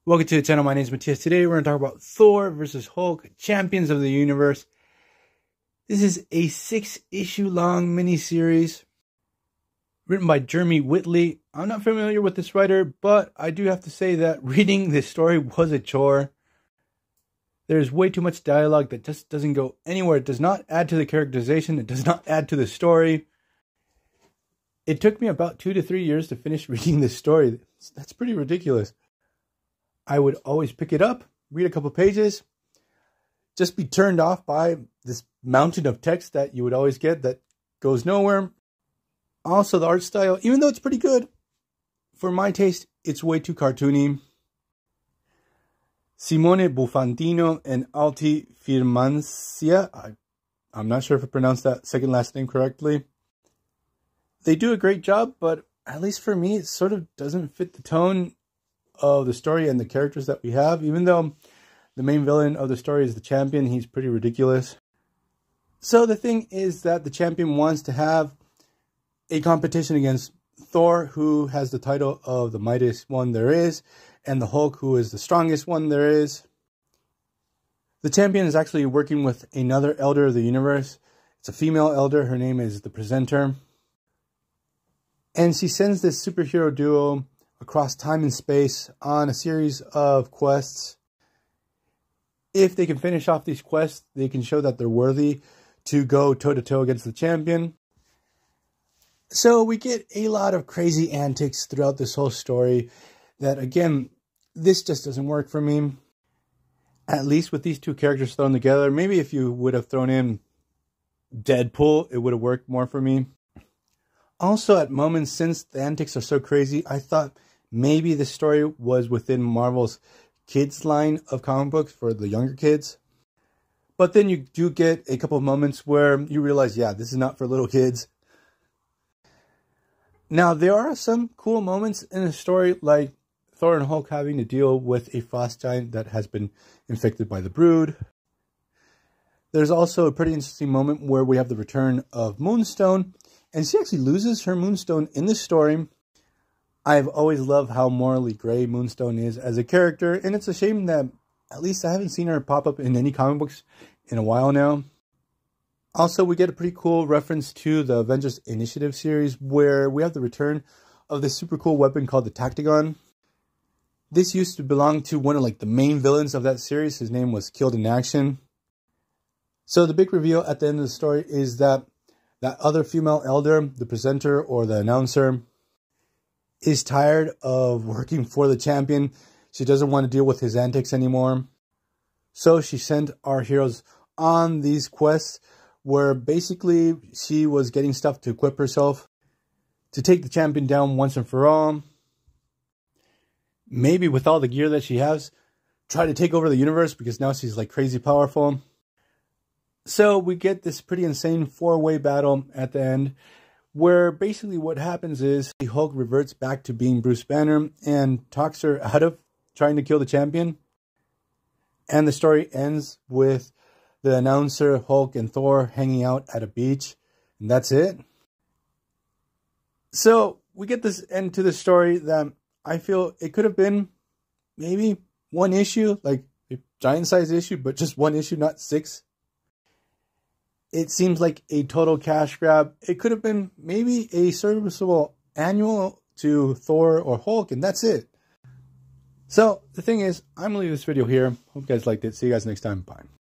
Welcome to the channel. My name is Matthias. Today we're going to talk about Thor versus Hulk, Champions of the Universe. This is a 6-issue long miniseries written by Jeremy Whitley. I'm not familiar with this writer, but I do have to say that reading this story was a chore. There's way too much dialogue that just doesn't go anywhere. It does not add to the characterization. It does not add to the story. It took me about 2 to 3 years to finish reading this story. That's pretty ridiculous. I would always pick it up, read a couple pages, just be turned off by this mountain of text that you would always get that goes nowhere. Also, the art style, even though it's pretty good, for my taste, it's way too cartoony. Simone Bufandino and Alti Firmancia, I'm not sure if I pronounced that second last name correctly. They do a great job, but at least for me, it sort of doesn't fit the tone of the story and the characters that we have. Even though the main villain of the story is the champion, he's pretty ridiculous. So the thing is that the champion wants to have a competition against Thor, who has the title of the mightiest one there is, and the Hulk, who is the strongest one there is. The champion is actually working with another elder of the universe. It's a female elder. Her name is the Presenter. And she sends this superhero duo across time and space on a series of quests. If they can finish off these quests, they can show that they're worthy to go toe-to-toe against the champion. So we get a lot of crazy antics throughout this whole story that, again, this just doesn't work for me. At least with these two characters thrown together. Maybe if you would have thrown in Deadpool, it would have worked more for me. Also, at moments, since the antics are so crazy, I thought maybe the story was within Marvel's kids line of comic books for the younger kids. But then you do get a couple of moments where you realize, yeah, this is not for little kids. Now, there are some cool moments in the story, like Thor and Hulk having to deal with a frost giant that has been infected by the Brood. There's also a pretty interesting moment where we have the return of Moonstone, and she actually loses her Moonstone in this story. I've always loved how morally gray Moonstone is as a character, and it's a shame that at least I haven't seen her pop up in any comic books in a while now. Also, we get a pretty cool reference to the Avengers Initiative series, where we have the return of this super cool weapon called the Tactagon. This used to belong to one of the main villains of that series. His name was Killed in Action. So the big reveal at the end of the story is that that other female elder, the presenter or the announcer, is tired of working for the champion. She doesn't want to deal with his antics anymore. So she sent our heroes on these quests where basically she was getting stuff to equip herself to take the champion down once and for all. Maybe with all the gear that she has, try to take over the universe because now she's crazy powerful. So we get this pretty insane 4-way battle at the end, where basically what happens is the Hulk reverts back to being Bruce Banner and talks her out of trying to kill the champion. And the story ends with the announcer, Hulk, and Thor hanging out at a beach. And that's it. So we get this end to the story that I feel it could have been maybe one issue, like a giant-sized issue, but just one issue, not 6. It seems like a total cash grab. It could have been maybe a serviceable annual to Thor or Hulk, and that's it. So, the thing is, I'm going to leave this video here. Hope you guys liked it. See you guys next time. Bye.